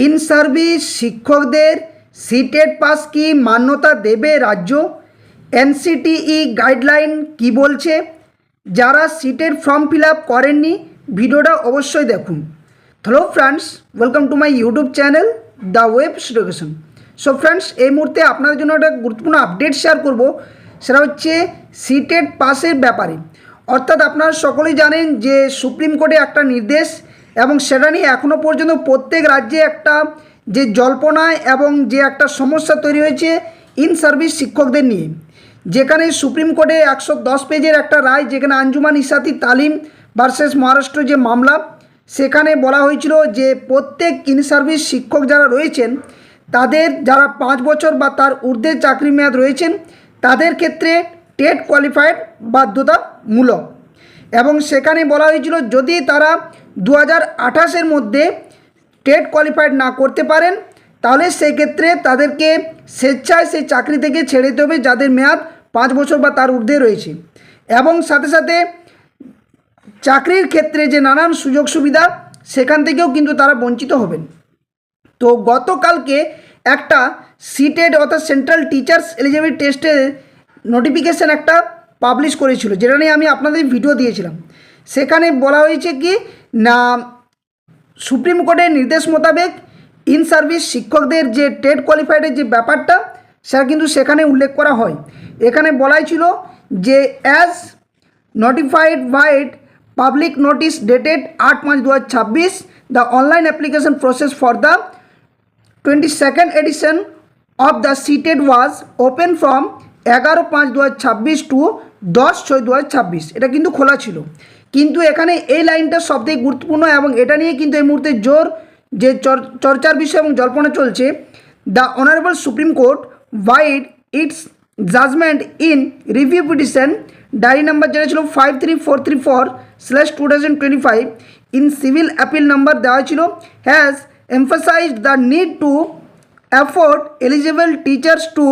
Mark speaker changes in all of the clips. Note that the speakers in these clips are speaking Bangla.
Speaker 1: इन সার্ভিস শিক্ষকদের সিটেট পাস কি মান্যতা দেবে রাজ্য? এনসিটিই গাইডলাইন কি বলছে? যারা সিটের ফর্ম ফিল আপ করেননি ভিডিওটা অবশ্যই দেখুন। Hello friends, welcome to my YouTube channel the web education. So friends, এই মুহূর্তে আপনাদের জন্য একটা গুরুত্বপূর্ণ আপডেট শেয়ার করব। সেটা হচ্ছে সিটেট পাসের ব্যাপারে। অর্থাৎ আপনারা সকলেই জানেন যে সুপ্রিম কোর্টে একটা নির্দেশ, এবং সেটা নিয়ে এখনও পর্যন্ত প্রত্যেক রাজ্যে একটা যে জল্পনা এবং যে একটা সমস্যা তৈরি হয়েছে ইন সার্ভিস শিক্ষকদের নিয়ে, যেখানে সুপ্রিম কোর্টে 110 পেজের একটা রায়, যেখানে আঞ্জুমান ইসাতি তালিম ভার্সেস মহারাষ্ট্র যে মামলা, সেখানে বলা হয়েছিল যে প্রত্যেক ইন সার্ভিস শিক্ষক যারা রয়েছেন তাদের যারা 5 বছর বা তার ঊর্ধ্বে চাকরি মেয়াদ রয়েছেন তাদের ক্ষেত্রে টেট কোয়ালিফাইড বাধ্যতামূলক। এবং সেখানে বলা হয়েছিল যদি তারা 2028-এর মধ্যে টেট কোয়ালিফাইড না করতে পারেন তাহলে সেক্ষেত্রে তাদেরকে স্বেচ্ছায় সেই চাকরি থেকে ছেড়ে দিতে হবে যাদের মেয়াদ 5 বছর বা তার ঊর্ধ্বে রয়েছে। এবং সাথে সাথে চাকরির ক্ষেত্রে যে নানান সুযোগ সুবিধা সেখান থেকেও কিন্তু তারা বঞ্চিত হবেন। তো গতকালকে একটা সিটেট অর্থাৎ সেন্ট্রাল টিচার্স এলিজিবিলিটি টেস্টের নোটিফিকেশান একটা পাবলিশ করেছিল, যেটা নিয়ে আমি আপনাদের ভিডিও দিয়েছিলাম। সেখানে বলা হয়েছে কি না, সুপ্রিম কোর্টের নির্দেশ মোতাবেক ইন সার্ভিস শিক্ষকদের যে টেট কোয়ালিফাইডের যে ব্যাপারটা সেটা কিন্তু সেখানে উল্লেখ করা হয়। এখানে বলাই ছিল যে as notified vide public notice dated 8/5/2026 the online application process for the 22nd edition of the CTET was open from 11/5/2026 to 10/6/2026। এটা কিন্তু খোলা ছিল, কিন্তু এখানে এই লাইনটা সবথেকে গুরুত্বপূর্ণ এবং এটা নিয়ে কিন্তু এই মুহূর্তে জোর যে চর্চার বিষয় এবং জল্পনা চলছে। The honourable supreme court vide its judgment in review petition diary number যেটা ছিল 53434/2025 ইন সিভিল অ্যাপিল নাম্বার দেওয়া ছিল has emphasized the need to afford eligible teachers to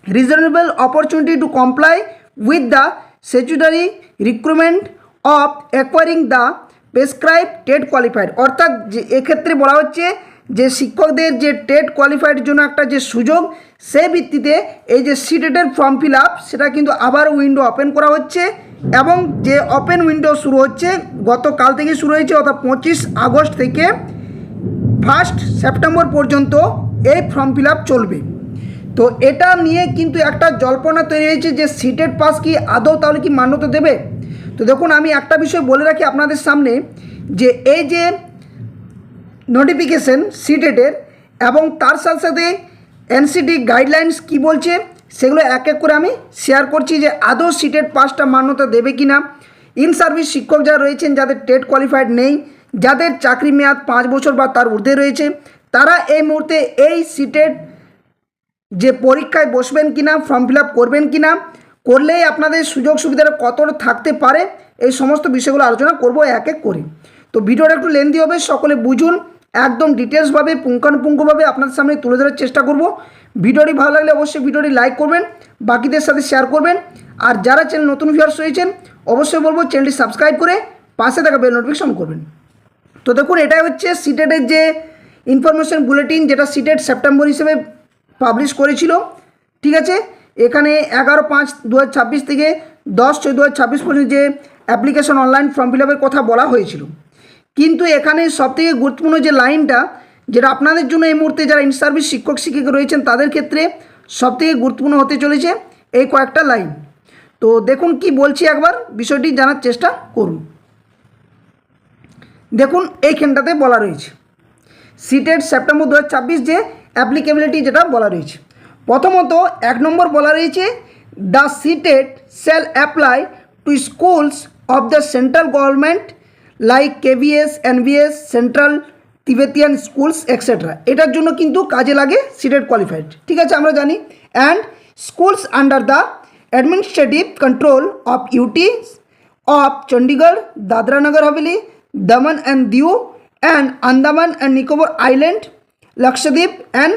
Speaker 1: reasonable opportunity to comply with the statutory requirement of acquiring the prescribed TET qualified। অর্থাৎ যে এক্ষেত্রে বলা হচ্ছে যে শিক্ষকদের যে টেট কোয়ালিফাইডের জন্য একটা যে সুযোগ, সেই ভিত্তিতে এই যে সিটেটের ফর্ম ফিল আপ সেটা কিন্তু আবার উইন্ডো ওপেন করা হচ্ছে। এবং যে ওপেন উইন্ডো শুরু হচ্ছে গতকাল থেকে শুরু হয়েছে, অর্থাৎ 25 আগস্ট থেকে 1 সেপ্টেম্বর পর্যন্ত এই ফর্ম ফিল আপ চলবে। তো এটা নিয়ে কিন্তু একটা জল্পনা তৈরি হয়েছে যে সিটেট পাস কি আদৌ তাহলে কি মান্যতা দেবে। তো দেখুন, আমি একটা বিষয় বলে রাখি আপনাদের সামনে যে এই যে নোটিফিকেশন সিটেটের এবং তার সাথে সাথে এনসিটি গাইডলাইন্স কি বলছে সেগুলো এক এক করে আমি শেয়ার করছি যে আদৌ সিটেট পাসটা মান্যতা দেবে কি না। ইন সার্ভিস শিক্ষক যারা রয়েছেন যাদের টেট কোয়ালিফাইড নেই, যাদের চাকরি মেয়াদ 5 বছর বা তার ঊর্ধ্বে রয়েছে, তারা এই মুহূর্তে এই সিটেট যে পরীক্ষায় বসবেন কিনা, ফর্ম ফিল আপ করবেন কিনা, করলেই আপনাদের সুযোগ সুবিধাটা কতটা থাকতে পারে, এই সমস্ত বিষয়গুলো আলোচনা করব এক এক করে। তো ভিডিওটা একটু লেন্দি হবে, সকলে বুঝুন, একদম ডিটেলসভাবে পুঙ্খানুপুঙ্খভাবে আপনাদের সামনে তুলে ধরার চেষ্টা করব। ভিডিওটি ভালো লাগলে অবশ্যই ভিডিওটি লাইক করবেন, বাকিদের সাথে শেয়ার করবেন, আর যারা চ্যানেল নতুন ভিউয়ার্স রয়েছেন অবশ্যই বলবো চ্যানেলটি সাবস্ক্রাইব করে পাশে থাকা বেল নোটিফিকেশন করবেন। তো দেখুন, এটাই হচ্ছে সিটেটের যে ইনফরমেশন বুলেটিন, যেটা সিটেট সেপ্টেম্বর হিসেবে পাবলিশ করেছিল। ঠিক আছে, এখানে 11/5/2026 থেকে 10/6/2026 পর্যন্ত যে অ্যাপ্লিকেশন অনলাইন ফর্ম ফিল আপের কথা বলা হয়েছিল। কিন্তু এখানে সবথেকে গুরুত্বপূর্ণ যে লাইনটা, যেটা আপনাদের জন্য এই মুহূর্তে যারা ইন সার্ভিস শিক্ষক শিক্ষিকা রয়েছেন তাদের ক্ষেত্রে সবথেকে গুরুত্বপূর্ণ হতে চলেছে এই কয়েকটা লাইন। তো দেখুন কি বলছি, একবার বিষয়টি জানার চেষ্টা করুন। দেখুন, এইখানটাতে বলা রয়েছে সিটেট সেপ্টেম্বর 2026 যে অ্যাপ্লিকেবিলিটি যেটা বলা রয়েছে। প্রথমত 1 নম্বর বলা রয়েছে the CTET shall apply two schools of the central government like KVS, NVS, central Tibetan schools etcetera. এটার জন্য কিন্তু কাজে লাগে সিটেট কোয়ালিফাইড। ঠিক আছে, আমরা জানি। And schools under the administrative control of UT of Chandigarh, Dadra Nagar Haveli, Daman and Diu and Andaman and Nicobar island, Lakshadweep and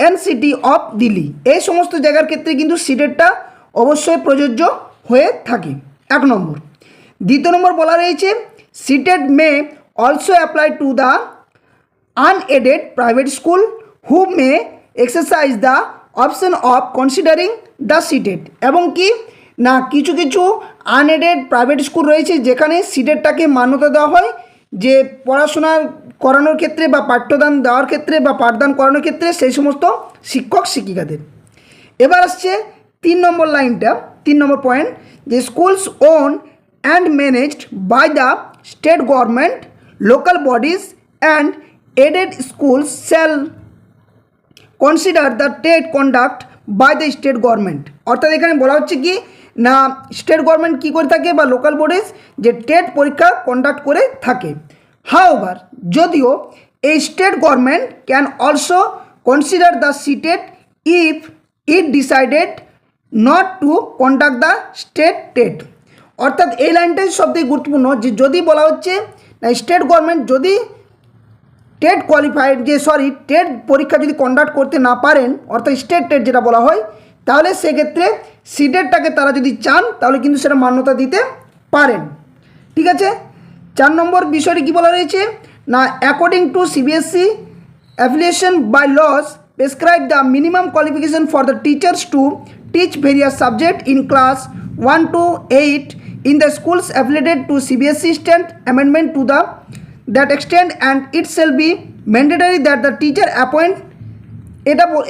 Speaker 1: NCT of Delhi, এই সমস্ত জায়গার ক্ষেত্রে কিন্তু সিটেটটা অবশ্যই প্রযোজ্য হয়ে থাকে। 1 নম্বর। 2 নম্বর বলা রয়েছে CTET may also apply to the unaided private school who may exercise the option of considering the seated এবং কি না কিছু কিছু আনএডেড প্রাইভেট স্কুল রয়েছে যেখানে সিটেটটাকে মান্যতা দেওয়া হয় যে পড়াশোনা করানোর ক্ষেত্রে বা পাঠ্যদান দেওয়ার ক্ষেত্রে বা পাঠদান করানোর ক্ষেত্রে সেই সমস্ত শিক্ষক শিক্ষিকাদের। এবার আসছে 3 নম্বর লাইনটা, 3 নম্বর পয়েন্ট, যে schools own and managed by the state government local bodies and aided schools shall consider the TET conduct by the state government. অর্থাৎ এখানে বলা হচ্ছে কি না স্টেট গভর্নমেন্ট কী করে থাকে বা লোকাল বডিজ যে টেট পরীক্ষা কন্ডাক্ট করে থাকে। হাউএভার যদিও এই state government can also consider the CTET if it decided not to conduct the state TET. অর্থাৎ এই লাইনটাই সবথেকে গুরুত্বপূর্ণ যে যদি বলা হচ্ছে না স্টেট গভর্নমেন্ট যদি টেট কোয়ালিফাইড টেট পরীক্ষা যদি কন্ডাক্ট করতে না পারেন অর্থাৎ স্টেট টেট যেটা বলা হয় তাহলে সেক্ষেত্রে সিটেটটাকে তারা যদি চান তাহলে কিন্তু সেটা মান্যতা দিতে পারেন। ঠিক আছে, 4 নম্বর বিষয়টি কী বলা রয়েছে না according to CBSE affiliation by laws prescribe the minimum qualification for the teachers to teach various subject in class 1 to 8 in the schools affiliated to CBSE stand amendment to the that extent and it shall be mandatory that the teacher appoint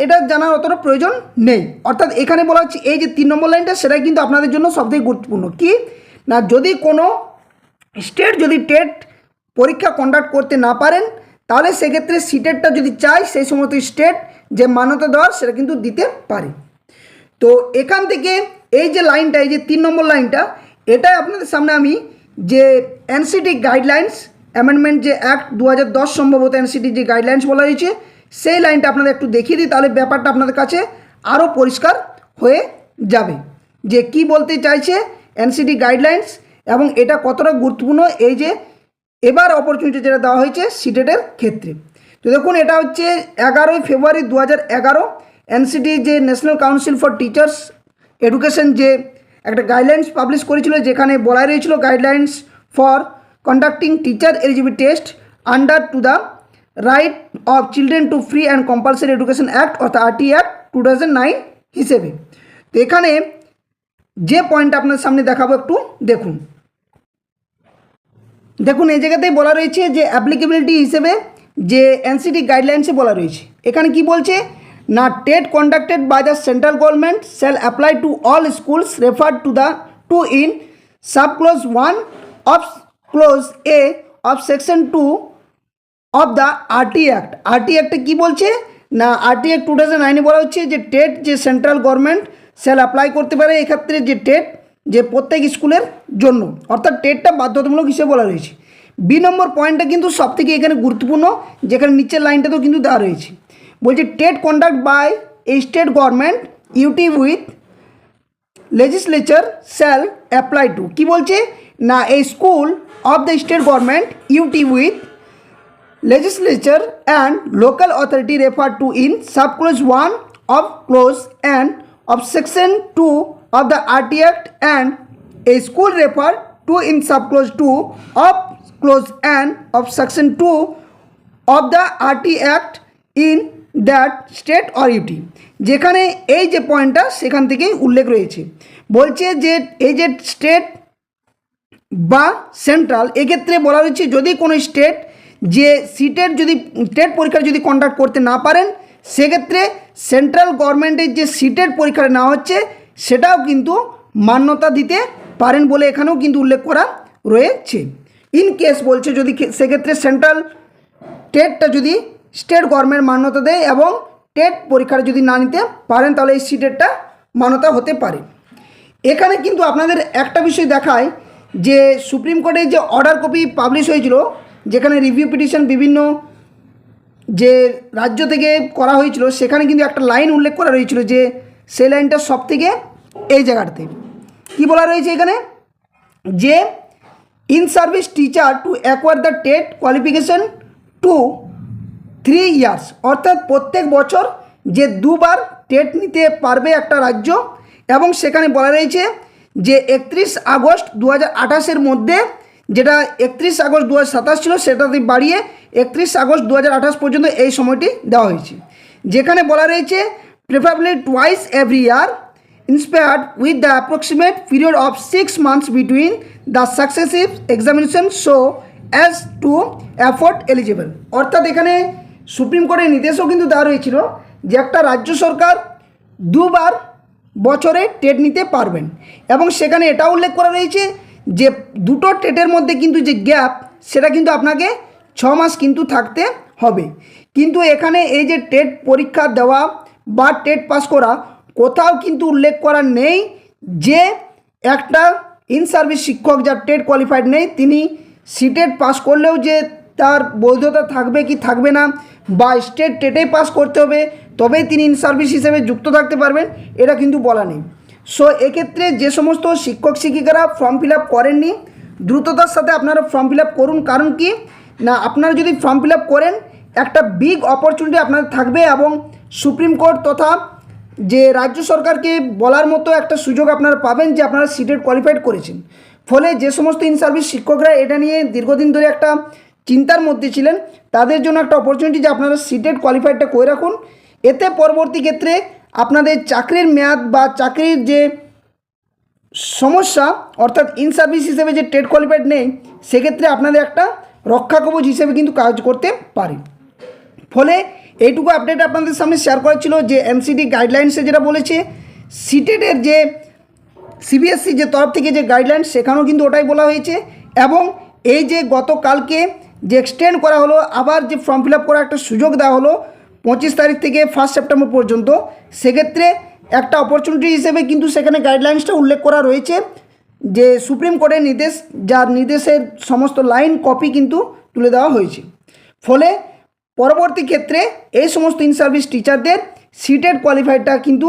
Speaker 1: এটা জানার অতটা প্রয়োজন নেই। অর্থাৎ এখানে বলা হচ্ছে এই যে 3 নম্বর লাইনটা সেটাই কিন্তু আপনাদের জন্য সবথেকে গুরুত্বপূর্ণ কি না যদি কোনো স্টেট যদি টেট পরীক্ষা কন্ডাক্ট করতে না পারেন তাহলে সেক্ষেত্রে সিটেটটা যদি চাই সেই সমস্ত স্টেট যে মান্যতা দেওয়ার সেটা কিন্তু দিতে পারে। তো এখান থেকে এই যে লাইনটা এই যে 3 নম্বর লাইনটা এটাই আপনাদের সামনে আমি যে এনসিটি গাইডলাইন্স অ্যামেন্ডমেন্ট যে অ্যাক্ট 2010 সম্ভবত এনসিটি যে গাইডলাইন্স বলা হয়েছে সেই লাইনটা আপনাদের একটু দেখিয়ে দিই তাহলে ব্যাপারটা আপনাদের কাছে আরও পরিষ্কার হয়ে যাবে যে কি বলতে চাইছে এনসিটি গাইডলাইন্স এবং এটা কতটা গুরুত্বপূর্ণ এই যে এবার অপরচুনিটি যেটা দেওয়া হয়েছে সিটেটের ক্ষেত্রে। তো দেখুন এটা হচ্ছে 11 ফেব্রুয়ারি 2011 এনসিটি যে national council for teachers education যে একটা গাইডলাইন্স পাবলিশ করেছিল যেখানে বলা রয়েছিল guidelines for conducting teacher eligibility test under to the right of children to free and compulsory education act অর্থাৎ আরটি অ্যাক্ট 2009 হিসেবে। তো এখানে যে পয়েন্ট আপনার সামনে দেখাবো একটু দেখুন এই জায়গাতেই বলা রয়েছে যে অ্যাপ্লিকেবিলিটি হিসেবে যে এনসিটি গাইডলাইন্সে বলা রয়েছে এখানে কি বলছে না TET conducted by the central government shall apply to all schools referred to in sub clause 1 of clause a of section 2 of the RTE act. RTE অ্যাক্টে কী বলছে না আরটি অ্যাক্ট 2009 বলা হচ্ছে যে টেট যে সেন্ট্রাল গভর্নমেন্ট শ্যাল অ্যাপ্লাই করতে পারে এক্ষেত্রে যে টেট যে প্রত্যেক স্কুলের জন্য অর্থাৎ টেটটা বাধ্যতামূলক হিসেবে বলা রয়েছে। বি নম্বর পয়েন্টটা কিন্তু সবথেকে এখানে গুরুত্বপূর্ণ যেখানে নিচের লাইনটাতেও কিন্তু দেওয়া রয়েছে বলছে TET conduct by a state government UT with legislature shall apply to কি বলছে না a school of the state government UT with legislature and local authority referred to in subclause 1 of clause n of section 2 of the RT Act and a school referred to in subclause 2 of clause n of section 2 of the RT Act in that state or UT যেখানে এই যে পয়েন্টটা সেখান থেকেই উল্লেখ রয়েছে বলছে যে এই যে স্টেট বা সেন্ট্রাল এক্ষেত্রে বলা রয়েছে যদি কোনো স্টেট যে সিটের যদি টেট পরীক্ষা যদি কন্ডাক্ট করতে না পারেন সেক্ষেত্রে সেন্ট্রাল গভর্নমেন্টের যে সিটের পরীক্ষাটা নেওয়া হচ্ছে সেটাও কিন্তু মান্যতা দিতে পারেন বলে এখানেও কিন্তু উল্লেখ করা রয়েছে। ইন কেস বলছে যদি সেক্ষেত্রে সেন্ট্রাল টেটটা যদি স্টেট গভর্নমেন্ট মান্যতা দেয় এবং টেট পরীক্ষাটা যদি না নিতে পারেন তাহলে এই সিটেটটা মান্যতা হতে পারে। এখানে কিন্তু আপনাদের একটা বিষয় দেখায় যে সুপ্রিম কোর্টের যে অর্ডার কপি পাবলিশ হয়েছিল যেখানে রিভিউ পিটিশন বিভিন্ন যে রাজ্য থেকে করা হয়েছিল সেখানে কিন্তু একটা লাইন উল্লেখ করা রয়েছিল যে সেই লাইনটা সব থেকে এই জায়গাটাতে কী বলা রয়েছে এখানে যে in service teacher to acquire the TET qualification two 3 years অর্থাৎ প্রত্যেক বছর যে 2 বার টেট নিতে পারবে একটা রাজ্য এবং সেখানে বলা রয়েছে যে 31 আগস্ট 2028 মধ্যে যেটা 31 আগস্ট 2027 ছিল সেটাতে বাড়িয়ে 31 আগস্ট 2028 পর্যন্ত এই সময়টি দেওয়া হয়েছে, যেখানে বলা রয়েছে preferably twice every year inspired with the approximate period of 6 months between the successive examination so as to afford eligible। অর্থাৎ এখানে সুপ্রিম কোর্টের নির্দেশও কিন্তু দেওয়া হয়েছিল যে একটা রাজ্য সরকার দুবার বছরে টেট নিতে পারবেন, এবং সেখানে এটা উল্লেখ করা রয়েছে যে দুটো টেটের মধ্যে কিন্তু যে গ্যাপ সেটা কিন্তু আপনাকে 6 মাস কিন্তু থাকতে হবে। কিন্তু এখানে এই যে টেট পরীক্ষা দেওয়া বা টেট পাস করা কোথাও কিন্তু উল্লেখ করা নেই যে একটা ইন সার্ভিস শিক্ষক যার টেট কোয়ালিফাইড নেই তিনি সিটেট পাস করলেও যে তার বৈধতা থাকবে কি থাকবে না, বা স্টেট টেটেই পাস করতে হবে তবেই তিনি ইন সার্ভিস হিসেবে যুক্ত থাকতে পারবেন, এটা কিন্তু বলা নেই। সো এক্ষেত্রে যে সমস্ত শিক্ষক শিক্ষিকারা ফর্ম ফিল আপ করেননি দ্রুততার সাথে আপনারা ফর্ম ফিল আপ করুন। কারণ কি না, আপনারা যদি ফর্ম ফিল আপ করেন একটা বিগ অপরচুনিটি আপনাদের থাকবে, এবং সুপ্রিম কোর্ট তথা যে রাজ্য সরকারকে বলার মতো একটা সুযোগ আপনারা পাবেন যে আপনারা সিটেট কোয়ালিফাইড করেছেন। ফলে যে সমস্ত ইন সার্ভিস শিক্ষকরা এটা নিয়ে দীর্ঘদিন ধরে একটা চিন্তার মধ্যে ছিলেন তাদের জন্য একটা অপরচুনিটি যে আপনারা সিটেট কোয়ালিফাইডটা করে রাখুন। এতে পরবর্তী ক্ষেত্রে আপনাদের চাকরির মেয়াদ বা চাকরির যে সমস্যা অর্থাৎ ইন সার্ভিস হিসেবে যে টেট কোয়ালিফাইড নেই সেক্ষেত্রে আপনাদের একটা রক্ষা কবচ হিসেবে কিন্তু কাজ করতে পারে। ফলে এইটুকু আপডেট আপনাদের সামনে শেয়ার করা ছিল যে এনসিটি গাইডলাইন্সে যেটা বলেছে সিটেটের যে সিবিএসসি যে তরফ থেকে যে গাইডলাইন সেখানেও কিন্তু ওটাই বলা হয়েছে, এবং এই যে গতকালকে যে এক্সটেন্ড করা হলো আবার যে ফর্ম ফিল আপ করার একটা সুযোগ দেওয়া হলো 25 তারিখ থেকে 1 সেপ্টেম্বর পর্যন্ত, সেক্ষেত্রে একটা অপরচুনিটি হিসেবে কিন্তু সেখানে গাইডলাইন্সটা উল্লেখ করা রয়েছে যে সুপ্রিম কোর্টের নির্দেশ, যার নির্দেশের সমস্ত লাইন কপি কিন্তু তুলে দেওয়া হয়েছে। ফলে পরবর্তী ক্ষেত্রে এই সমস্ত ইন সার্ভিস টিচারদের সিটেট কোয়ালিফাইডটা কিন্তু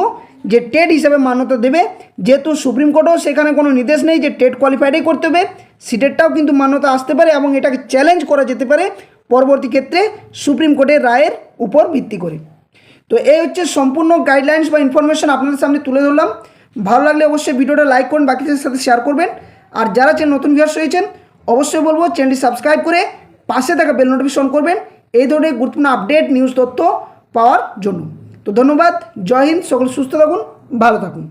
Speaker 1: যে টেট হিসেবে মান্যতা দেবে, যেহেতু সুপ্রিম কোর্টেও সেখানে কোনো নির্দেশ নেই যে টেট কোয়ালিফাইডই করতে হবে, সিটেটটাও কিন্তু মান্যতা আসতে পারে এবং এটাকে চ্যালেঞ্জ করা যেতে পারে পরবর্তী ক্ষেত্রে সুপ্রিম কোর্টের রায়ের উপর ভিত্তি করে। তো এই হচ্ছে সম্পূর্ণ গাইডলাইন্স বা ইনফরমেশন আপনাদের সামনে তুলে ধরলাম। ভালো লাগলে অবশ্যই ভিডিওটা লাইক করুন, বাকিদের সাথে শেয়ার করবেন, আর যারা নতুন ভিউয়ার্স হয়েছেন অবশ্যই বলবো চ্যানেলটি সাবস্ক্রাইব করে পাশে থাকা বেল নোটিফিকেশন করবেন এই ধরনের গুরুত্বপূর্ণ আপডেট নিউজ তথ্য পাওয়ার জন্য। তো ধন্যবাদ, জয় হিন্দ, সকল সুস্থ থাকুন, ভালো থাকুন।